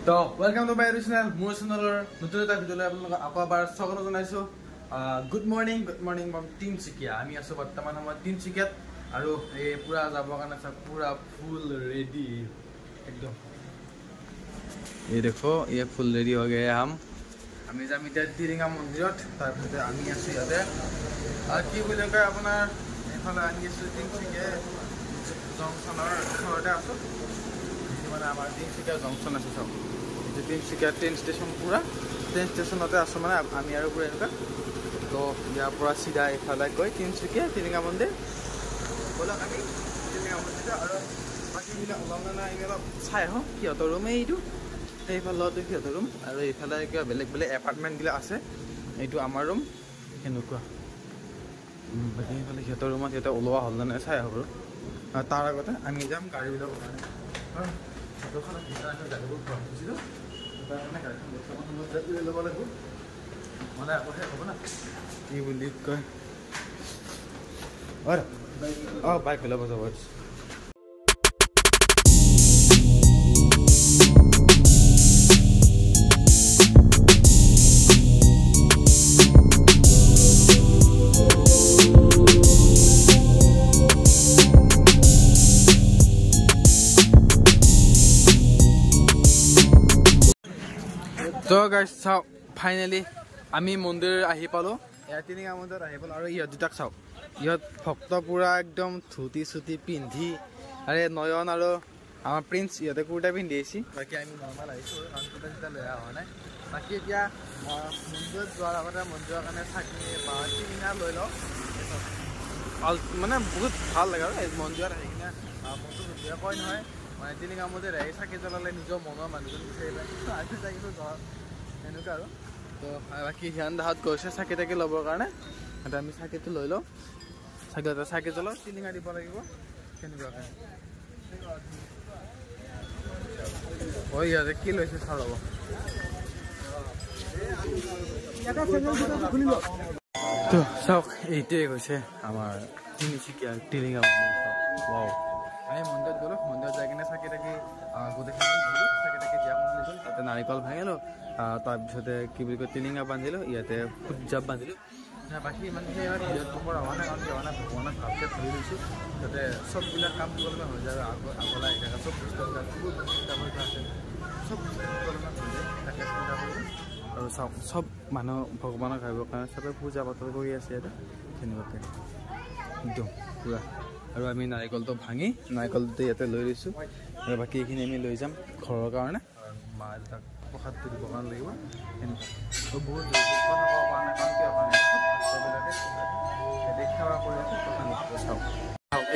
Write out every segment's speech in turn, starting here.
তো welcome to my channel মোৰ চেনেলৰ নতুন এটা ভিডিঅ'লৈ আপোনালোকক আকৌ এবাৰ স্বাগত জনাইছোঁ। গুড মৰ্নিং মই তিনিচুকীয়া। আমি আছোঁ বৰ্তমান সময়ত তিনিচুকীয়াত আৰু এই পূৰা যাবৰ কাৰণে পূৰা ফুল ৰেডি একদম। এই দেখো ये फुल रेडी हो गए আমি যাম এতিয়া টিলিঙা মন্দিৰত। তাৰপিছতে আমি আছোঁ ইয়াতে আৰু কি বুলি কয় আপোনাৰ এইফালে আহি আছোঁ তিনিচুকীয়া জংচনৰ ওচৰতে আছোঁ। মানে আমাৰ তিনিচুকীয়া জংচন আছে চব তিনিচুকীয়া ট্ৰেইন ষ্টেচন পূৰা ট্ৰেইন ষ্টেচনতে আছোঁ মানে আমি আৰু পূৰা এনেকুৱা। তো ইয়াৰ পৰা চিধা এইফালে গৈ তিনিচুকীয়া টিলিঙা মন্দিৰ ব'লক আমি টিলিঙা মন্দিৰ আৰু বাকীবিলাক ওলাম নে নাই আমি অলপ চাই আহোঁ। সিহঁতৰ ৰুম এইটো সেইফালতো সিহঁতৰ ৰুম আৰু এইফালে কিবা বেলেগ বেলেগ এপাৰ্টমেণ্টবিলাক আছে। এইটো আমাৰ ৰুম সেনেকুৱা। বাকী সেইফালে সিহঁতৰ ৰুমত সিহঁতে ওলোৱা হ'ল নে নাই চাই আহোঁ বাৰু। তাৰ আগতে আমি যাম গাড়ীবিলাকৰ কাৰণে গাড়ীবোৰ খুজিছিলোঁ তাৰ কাৰণে গাড়ীখন বৰ্তমান ল'ব লাগিব মানে আকৌ শেষ হ'ব না কি বুলি কয় বাইক ল'ব যাব। তো গাইজ চাওক ফাইনেলি আমি মন্দিৰ আহি পালোঁ। এয়া টিলিঙা মন্দিৰত আহি পালোঁ আৰু ইহঁত দুটাক চাওক ইহঁত ভক্ত পূৰা একদম ধুতি চুটি পিন্ধি আৰে নয়ন আৰু আমাৰ প্ৰিন্স ইহঁতে কুৰ্তা পিন্ধি আহিছে। বাকী আমি নৰ্মেল আহিছোঁ কাৰণ কুৰ্তা চুৰ্তা লৈ অহা হোৱা নাই। বাকী এতিয়া মন্দিৰত যোৱাৰ আগতে মন্দিৰৰ কাৰণে চাকি বা টিলিঙা লৈ লওঁ মানে বহুত ভাল লাগে আৰু এই মন্দিৰত আহি কিনে মনটো ধুনীয়া কয় নহয় মানে টিলিঙা মন্দিৰত আহি চাকি জ্বলালে নিজৰ মনৰ মানুহজন বিচাৰি পায় আজি থাকিলোঁ ঘৰত এনেকুৱা আৰু। তো বাকী ধ্যান দাহত গৈছে চাকি তাকি ল'বৰ কাৰণে এতিয়া আমি চাকিটো লৈ লওঁ চাকি জ্বলাওঁ টিলিঙা দিব লাগিব কেনেকুৱাকৈ। হয় ইয়াতে কি লৈছে চাওঁ ৰ'ব। তো চাওক এইটোৱে হৈছে আমাৰ তিনিচুকীয়া টিলিঙা মন্দিৰ। আমি মন্দিৰত গ'লোঁ মন্দিৰত যাই কিনে চাকি তাকি গোটেইখিনি দিলোঁ চাকি তাকি দিয়া মন্দিৰ তাতে নাৰিকল ভাঙিলোঁ তাৰপিছতে কি বুলি কয় টিলিঙা বান্ধিলোঁ ইয়াতে ফুটজাপ বান্ধিলোঁ। বাকী ইমান ভিডিঅ'ত নম্বৰ হোৱা নাই কাৰণ কি হোৱা নাই ভগৱানক ভালকৈ ধৰি লৈছোঁ যাতে চববিলাক কাম কৰিবলগা হৈ যায় আৰু আগলৈ আহি থাকে চব বস্তুবিলাক চিন্তা কৰি আছে চব বস্তুবিলাক হৈ যায় তাকে চিন্তা কৰিলোঁ আৰু চাওক চব মানুহ ভগৱানক ভাবিবৰ কাৰণে চবে পূজা পাতল কৰি আছে ইয়াতে সেনেকুৱাকৈ একদম পূৰা। আৰু আমি নাৰিকলটো ভাঙি নাৰিকলটো ইয়াতে লৈ লৈছোঁ আৰু বাকী এইখিনি আমি লৈ যাম ঘৰৰ কাৰণে মা দেউতাক প্ৰসাদটো দিবৰ কাৰণে লাগিব সেনেকুৱা। বহুত সেৱা কৰি আছোঁ চাওক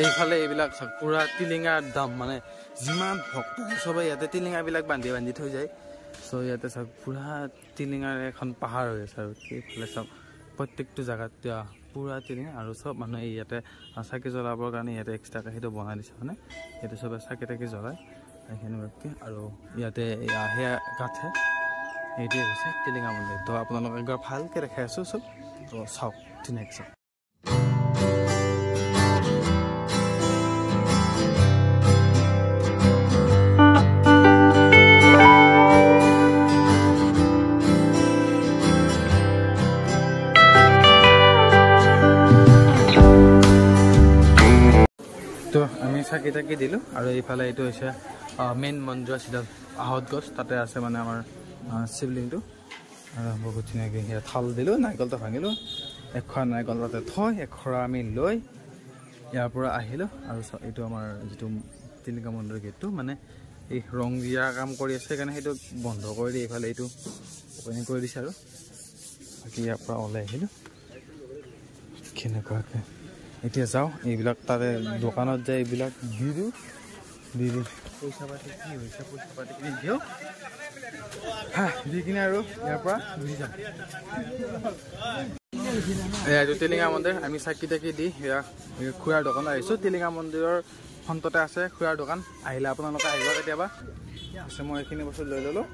এইফালে এইবিলাক চাওক পূৰা টিলিঙাৰ দাম মানে যিমান ভক্ত চবে ইয়াতে টিলিঙাবিলাক বান্ধি বান্ধি থৈ যায়। চ' ইয়াতে চাওক পূৰা টিলিঙাৰ এখন পাহাৰ হৈ আছে আৰু এইফালে চাওক প্ৰত্যেকটো জেগাত পূৰা টিলিঙা আৰু চব মানুহে ইয়াতে চাকি জ্বলাবৰ কাৰণে ইয়াতে এক্সট্ৰাকৈ সেইটো বনাই দিছে মানে ইয়াতে চবে চাকি তাকি জ্বলায় সেনেকুৱাকৈ। আৰু ইয়াতে সেয়া গাঁঠে এইটোৱে হৈছে টিলিঙা মন্দিৰ। তো আপোনালোকে একবাৰ ভালকৈ দেখাই আছোঁ চব তো চাওক ধুনীয়াকৈ চাওক। তো আমি চাকি তাকি দিলোঁ আৰু এইফালে এইটো হৈছে মেইন মন্দিৰৰ চিধা আহঁত গছ তাতে আছে মানে আমাৰ শিৱলিংটো আৰু বহুত ধুনীয়াকৈ সেয়া থাল দিলোঁ নাৰিকলটো ভাঙিলোঁ এখৰা নাৰিকল তাতে থৈ এখৰা আমি লৈ ইয়াৰ পৰা আহিলোঁ। আৰু এইটো আমাৰ যিটো টিলিঙা মন্দিৰৰ গেটটো মানে এই ৰং দিয়া কাম কৰি আছে সেইকাৰণে সেইটো বন্ধ কৰি দি এইফালে এইটো অপেনিং কৰি দিছে আৰু বাকী ইয়াৰ পৰা ওলাই আহিলোঁ কেনেকুৱাকৈ। এতিয়া যাওঁ এইবিলাক তাতে দোকানত যায় এইবিলাক দি দিওঁ পইচা পাতি কি হৈছে পইচা পাতিখিনি দিওঁ দি কিনে আৰু ইয়াৰ পৰা ঘূৰি যাম। এইটো টিলিঙা মন্দিৰ আমি চাকি তাকি দি সেয়া খুৰাৰ দোকানত আহিছোঁ। টিলিঙা মন্দিৰৰ ফ্ৰণ্টতে আছে খুৰাৰ দোকান আহিলে আপোনালোকে আহিব কেতিয়াবা আছে। মই এইখিনি বস্তু লৈ ল'লোঁ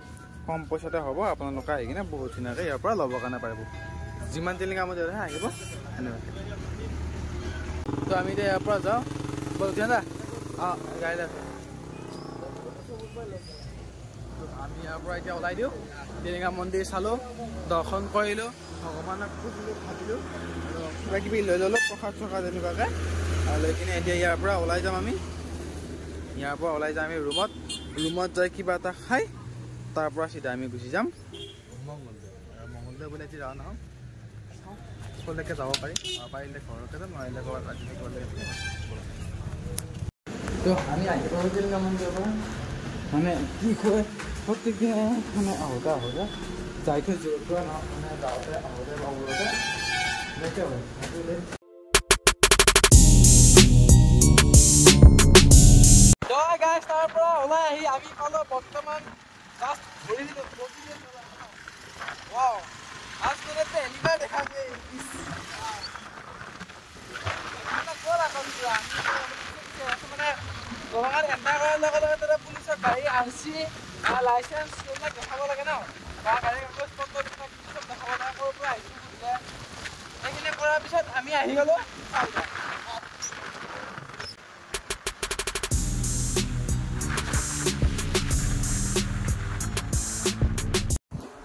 কম পইচাতে হ'ব আপোনালোকে আহি কিনে বহুত ধুনীয়াকৈ ইয়াৰ পৰা ল'বৰ কাৰণে পাৰিব যিমান টিলিঙা মন্দিৰহে আহিব সেনেকুৱাকৈ। তো আমি এতিয়া ইয়াৰ পৰা যাওঁ বল গাড়ী আমি ইয়াৰ পৰা এতিয়া ওলাই দিওঁ টিলিঙা মন্দিৰ চালোঁ দৰ্শন কৰিলোঁ ভগৱানক খুজিলোঁ ভাবিলোঁ আৰু কিবা কিবি লৈ ল'লোঁ প্ৰসাদ চসাদ এনেকুৱাকৈ আৰু লৈ কিনে এতিয়া ইয়াৰ পৰা ওলাই যাম আমি ৰুমত যাই কিবা এটা খাই তাৰ পৰা চিধা আমি গুচি যাম মংগলদৈ বোলে এতিয়া যাওঁ নহওক স্কুললৈকে যাব পাৰি পাৰিলে ঘৰতে যাম নোৱাৰিলে ঘৰত আজিকালি ঘৰলৈকে তো আমি আহিব টিলিঙা মন্দিৰৰ পৰা মানে কি কয় প্ৰত্যেক দিনে মানে আহোঁতে যাই থৈ যোৰ পৰা মানে যাওঁতে আহোঁতে এনেকৈ হয় তাৰ পৰা ওলাই আহি আমি পালোঁ বৰ্তমান জাষ্ট ঘূৰিছিলোঁ এনেকুৱা দেখা দিয়ে মানে দৰঙত এণ্টাৰ কৰাৰ লগে লগে পুলিচৰ গাড়ী RC লাইচেঞ্চ এইবিলাক দেখাব লাগে ন বা গাড়ী কাগজ পত্ৰ চব দেখাব লাগে ক'ৰ পৰা আহিছোঁ বুলিলে সেইখিনি কৰাৰ পিছত আমি আহি গ'লোঁ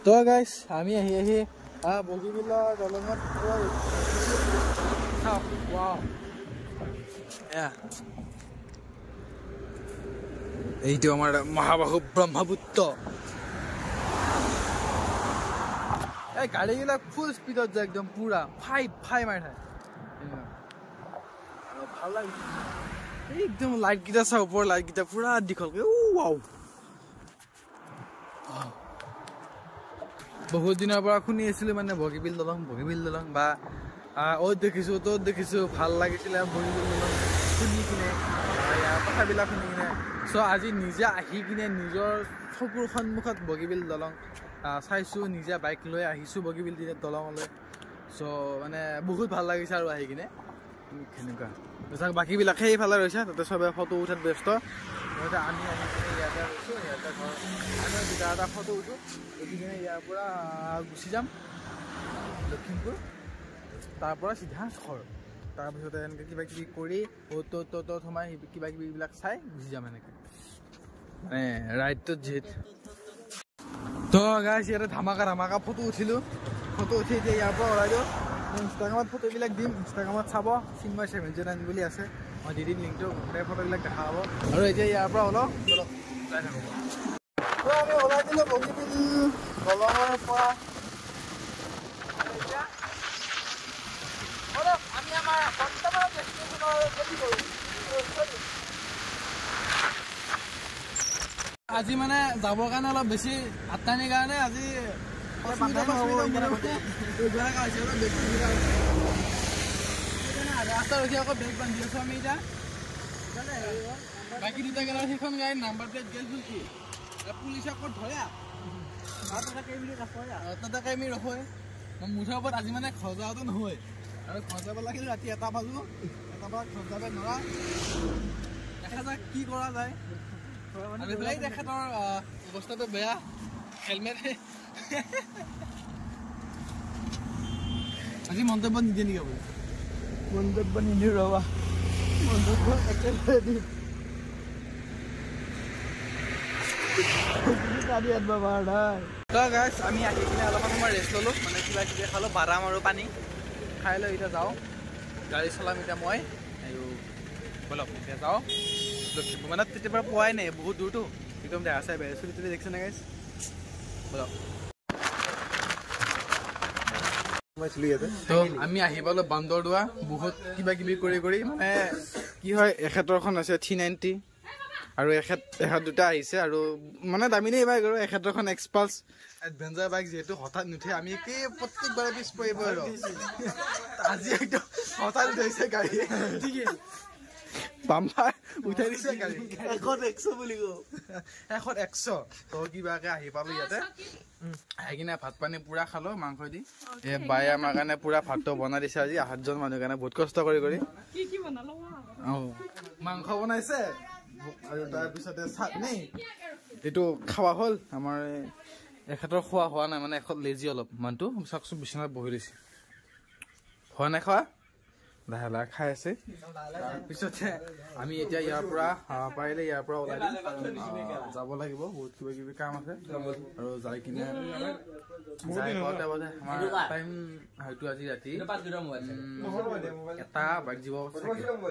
তো গাইছ আমি আহি বগীবিলৰ দলঙত চাওক ৱাও এইটো আমাৰ মহাবাহু ব্ৰহ্মপুত্ৰ এই গাড়ীবিলাক ফুল স্পীডত যায় একদম পুৰা ফাই মাৰি থাকে ভাল লাগিছে একদম লাইটকেইটা চাওঁ ওপৰৰ লাইটকেইটা পুৰা দীঘলকৈ ৱাও বহুত দিনৰ পৰা শুনি আছিলোঁ মানে বগীবিল দলং বা অ'ত দেখিছোঁ ত'ত দেখিছোঁ ভাল লাগিছিলে বগীবিল দলং শুনি কিনে ইয়াৰ কথাবিলাক শুনি কিনে চ' আজি নিজে আহি কিনে নিজৰ চকুৰ সন্মুখত বগীবিল দলং চাইছোঁ নিজে বাইক লৈ আহিছোঁ বগীবিল দলঙলৈ চ' মানে বহুত ভাল লাগিছে আৰু আহি কিনে সেনেকুৱা চাওক বাকীবিলাক সেইফালে ৰৈছে তাতে চবে ফটো উঠাত ব্যস্ত আমি আহি কিনে ইয়াতে ৰৈছোঁ ইয়াতে ঘৰ আমি দুটা এটা ফটো উঠোঁ উঠি কিনে ইয়াৰ পৰা গুচি যাম লখিমপুৰ তাৰ পৰা চিধা ঘৰ তাৰপিছতে এনেকৈ কিবা কিবি কৰি ত'ত সোমাই কিবা কিবিবিলাক চাই গুচি যাম এনেকৈ মানে ৰাইডটোত যিহেতু তো গাইছ ইয়াতে ধামাকা ফটো উঠিলোঁ ফটো উঠি এতিয়া ইয়াৰ পৰা ওলাই দিওঁ ইনষ্টাগ্ৰামত ফটোবিলাক দিম ইনষ্টাগ্ৰামত চাব চিন্ময় 709 বুলি আছে মই দি দিম লিংকটো গোটেই ফটোবিলাক দেখা হ'ব আৰু এতিয়া ইয়াৰ পৰা ওলাওঁ যাই থাকোঁ তো আমি ওলাই দিলোঁ বগীবিল দলঙৰ পৰা আমি আমাৰ বৰ্তমান আজি মানে যাবৰ কাৰণে অলপ বেছি আটানিৰ কাৰণে আজি ৰাস্তা ৰখি আকৌ বেগ বান্ধি আছোঁ আমি এতিয়া বাকী দুটা গেলাৰ সেইখন গাড়ীৰ নাম্বাৰ প্লেট গেল কি পুলিচে ক'ত ধৰা তাতে আমি ৰখোৱে মুঠৰ ওপৰত আজি মানে ঘৰ যাওঁতো নহয় আৰু ঘৰ যাব লাগিল ৰাতি 1 বাজো 1 বজাত ঘৰ যাব নোৱাৰা দেখা যাক কি কৰা যায় আৰু এইফালে তেখেতৰ অৱস্থাটো বেয়া হেলমেট আজি মন্তব্য নিদিয়ে নেকি আপুনি মন্তব্য নিদিওঁ ৰবা মন্তব্য একেবাৰে দিম গাইছ আমি আহি কিনে অলপমান সময় ৰেষ্ট ল'লোঁ মানে কিবা কিবি খালোঁ বাদাম আৰু পানী খাই লৈ এতিয়া যাওঁ গাড়ী চলাম এতিয়া মই আৰু বলক এতিয়া যাওঁ লখিমপুৰ মানে তেতিয়াৰ পৰা পোৱাই নাই বহুত দূৰটো একদম দেখা চাই বেয়া চুলি তুলি দেখিছে নে গাইছ বলক তো আমি আহি পালোঁ বান্দৰদোৱা বহুত কিবা কিবি কৰি মানে কি হয় এখেতৰখন আছে 390 আৰু এখেত দুটা আহিছে আৰু মানে দামিনী বাইক আৰু এখেতৰখন এক্সপালছ এডভেঞ্চাৰ বাইক যিহেতু হঠাৎ নুঠে আমি কি প্ৰত্যেকবাৰে পিছ পৰিব আৰু আজি একদম হঠাৎ উঠাইছে গাড়ী বাম্পাৰ উঠাই দিছে গাড়ী 100 বুলি কওঁ 100 তো কিবাকে আহি পালোঁ ইয়াতে আহি কিনে ভাত পানী পুৰা খালোঁ মাংস দি বায়ে আমাৰ কাৰণে পুৰা ভাতটো বনাই দিছে আজি 8জন মানুহৰ কাৰণে বহুত কষ্ট কৰি মাংস বনাইছে আৰু তাৰপিছতে চাটনি এইটো খাৱা হ'ল আমাৰ এখেতৰ খোৱা হোৱা নাই মানে এখন লেজি অলপ মানুহটো চাওকচোন বিচনাত বহি লৈছে হোৱা নাই খোৱা লাহে লাহে খাই আছে তাৰপিছতে আমি এতিয়া ইয়াৰ পৰা পাৰিলে ইয়াৰ পৰা ওলাই দিম যাব লাগিব বহুত কিবা কিবি কাম আছে আৰু যাই কিনে আমাৰ টাইম হয়তো আজি ৰাতি 1 বাজিব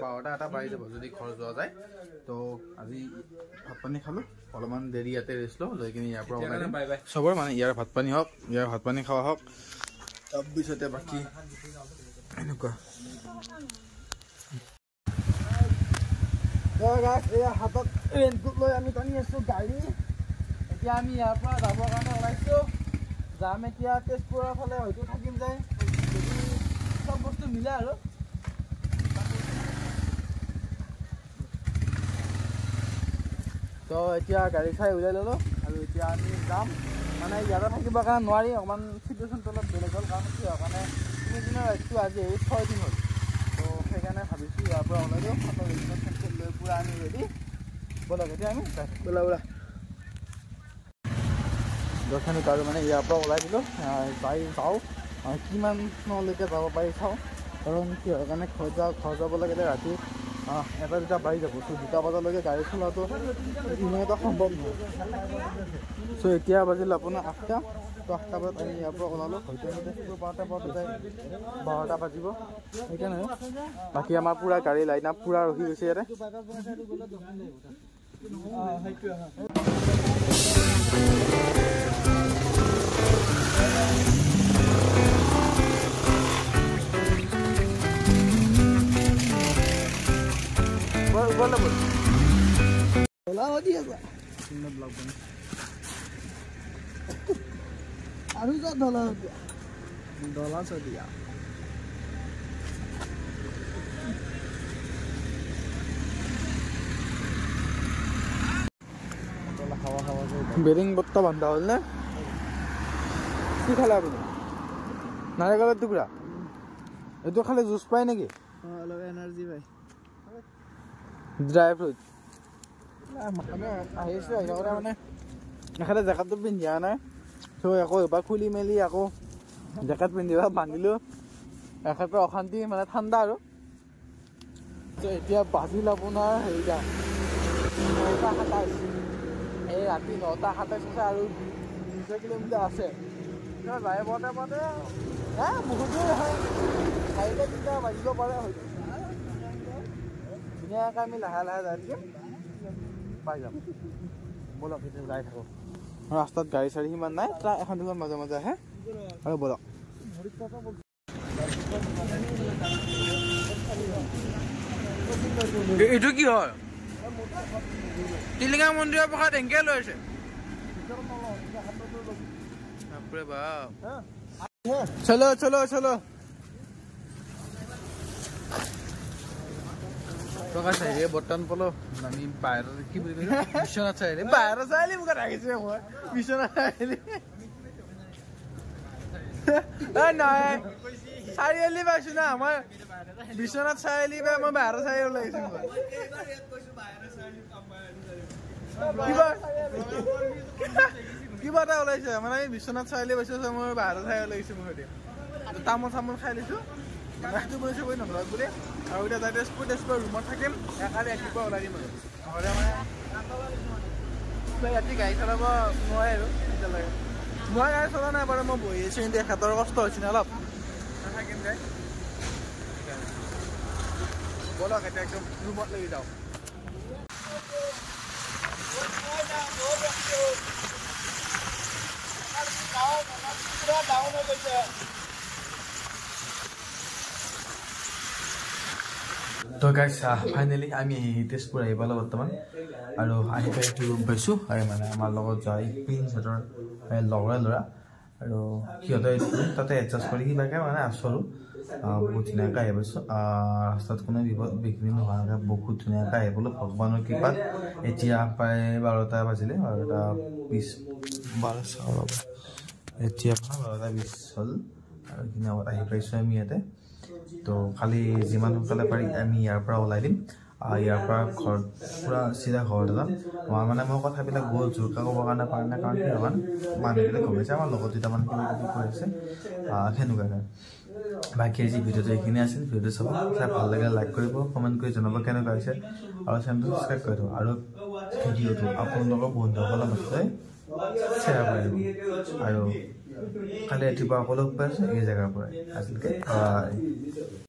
12টা বাজি যাব যদি ঘৰ যোৱা যায় তো আজি ভাত পানী খালো অলপমান দেৰি ইয়াতে ৰেষ্ট লওঁ লৈ কিনে ইয়াৰ পৰা ওলাই দিম চবৰ মানে ইয়াৰ ভাত পানী হওক ইয়াৰ ভাত পানী খোৱা হওক তাৰপিছতে বাকী এনেকুৱা হাতত ৰেইনকোট লৈ আমি টানি আছো গাড়ী এতিয়া আমি ইয়াৰ পৰা যাবৰ কাৰণে ওলাইছো যাম এতিয়া তেজপুৰৰ ফালে হয়তো থাকিম যায় যদি চব বস্তু মিলে আৰু তো এতিয়া গাড়ী চাই ওলাই ল'লো আৰু এতিয়া আমি যাম মানে ইয়াতে থাকিবৰ কাৰণে নোৱাৰি অকণমান চিটুৱেশ্যনটো অলপ বেলেগ হ'ল কাৰণ কি হয় কাৰণে 3 দিনৰ ৰাইডটো আজি 6 দিন হ'ল তো সেইকাৰণে ভাবিছোঁ ইয়াৰ পৰা ওলাই দিওঁ হাতৰ ৰেইনত ফেঞ্চত লৈ পূৰা আমি ৰেডি ব'লক এতিয়া আমি ওলা দৰ্শনিক আৰু মানে ইয়াৰ পৰা ওলাই দিলোঁ যাই যাওঁ কিমানলৈকে যাব পাৰি চাওঁ কাৰণ কি হয় কাৰণে ঘৰ যাব লাগিলে ৰাতি 1-2 বাজি যাব চ' 2টা বজালৈকে গাড়ী চলাটো ইমান এটা সম্ভৱ নহয় চ' এতিয়া বাজিল আপোনাৰ 8টা তো 8টা বজাত আমি ইয়াৰ পৰা ওলালোঁ হয়তো আমি তেজপুৰ পাওঁতে 12টা বাজিব সেইকাৰণে বাকী আমাৰ পূৰা গাড়ী লাইন আপ পূৰা ৰখি গৈছে ইয়াতে আৰু যা ডলা চদিয়া বেৰিং বত্তা বান্ধা হ'ল নে কি খালে আপুনি নাৰিকলৰ টুকুৰা এইটো খালে জুচ পায় নেকি অলপ এনাৰ্জি পায় ড্ৰাই ফ্ৰুট মানে আহিছোঁ আহি থাকোঁতে মানে এখানে জেকেটটো পিন্ধি অহা নাই চ' আকৌ এবাৰ খুলি মেলি আকৌ জেকেট পিন্ধিবা বান্ধিলোঁ একেবাৰে অশান্তি মানে ঠাণ্ডা আৰু চ' এতিয়া বাজিল আপোনাৰ 9:27 এই ৰাতি 9:27 আছে আৰু 200 কিলোমিটাৰ আছে যাই পাওঁতে বহুত দূৰ হয় 4-3টা বাজিব পাৰে হয়তো ধুনীয়াকৈ আমি লাহে লাহে যাই থাকিম পাই যাম ব'লক এতিয়া যাই থাকোঁ ৰাস্তাত গাড়ী চাড়ী সিমান নাই ট্ৰাক এখন দুখন মাজে মাজে আহে আৰু ব'লক এইটো কি হয় টিলিঙা মন্দিৰৰ প্ৰসাদ এনেকৈ লৈ আছে চলো চলো চলো প্ৰকাশ চাৰিআলি বৰ্তমান পালো আমি বাহিৰত কি বুলি কৈছো বিশ্বনাথ চাৰিআলি বাহিৰত চাৰিআলি মোক ৰাখিছো মই বিশ্বনাথ চাৰিআলি নহয় চাৰিআলি পাইছো না মই বিশ্বনাথ চাৰিআলি বা মই বাহিৰত চাৰিআলি ওলাইছো কিবা এটা ওলাইছে মানে আমি বিশ্বনাথ চাৰিআলি পাইছো মই বাহিৰত চাৰিআলি ওলাইছো মই তামোল চামোল খাই লৈছো সেইটো বনাইছো বৈ নঘৰত বুলি আৰু এতিয়া যাই তেজপুৰ ৰুমত থাকিম কালি ৰাতিপুৱা ওলাই দিম আৰু নহ'লে মানে ৰাতি গাড়ী চলাব নোৱাৰে আৰু এতিয়ালৈকে মই গাড়ী চলা নাই বাৰু মই বহি আছোঁ কিন্তু এখেতৰ কষ্ট হৈছে নে অলপ নাথাকিম যায় ব'লক এতিয়া একদম ৰুমত লাগি যাওঁ ডাউন হৈ গৈছে তো গাইছ ফাইনেলি আমি তেজপুৰ আহি পালোঁ বৰ্তমান আৰু আহি পাই ৰুম পাইছোঁ আৰু মানে আমাৰ লগত যায় প্ৰিন্সহঁতৰ লগৰে ল'ৰা আৰু সিহঁতে তাতে এডজাষ্ট কৰি কিবাকৈ মানে আছোঁ আৰু বহুত ধুনীয়াকৈ আহি পাইছোঁ ৰাস্তাত কোনো বিঘ্নি নোহোৱাকৈ বহুত ধুনীয়াকৈ আহি পালোঁ ভগৱানৰ কৃপাত এতিয়া প্ৰায় 12টা বাজিলে 12:20 এতিয়া 12:20 হ'ল আৰু এইখিনি আগত আহি পাইছোঁ আমি ইয়াতে তো খালি যিমান সোনকালে পাৰি আমি ইয়াৰ পৰা ওলাই দিম ইয়াৰ পৰা ঘৰ পূৰা চিধা ঘৰত যাম মানে মই কথাবিলাক বহুত জোৰকৈ ক'বৰ কাৰণে পৰা নাই কাৰণ কি অকণমান মানুহবিলাক গম পাইছে আমাৰ লগত দুটামান কিবা কিবি কৈ আছে সেনেকুৱাকৈ বাকী আজি ভিডিঅ'টো এইখিনি আছিল ভিডিঅ'টো চাব চাই ভাল লাগিলে লাইক কৰিব কমেণ্ট কৰি জনাব কেনেকুৱা হৈছে আৰু চেনেলটো সাবস্ক্ৰাইব কৰি দিব আৰু ভিডিঅ'টো আপোনালোকৰ বন্ধুসকলৰ মাজতে শ্বেয়াৰ কৰি দিব আৰু কালি ৰাতিপুৱা সকলো পাইছে এই জেগাৰ পৰাই আজিলৈকে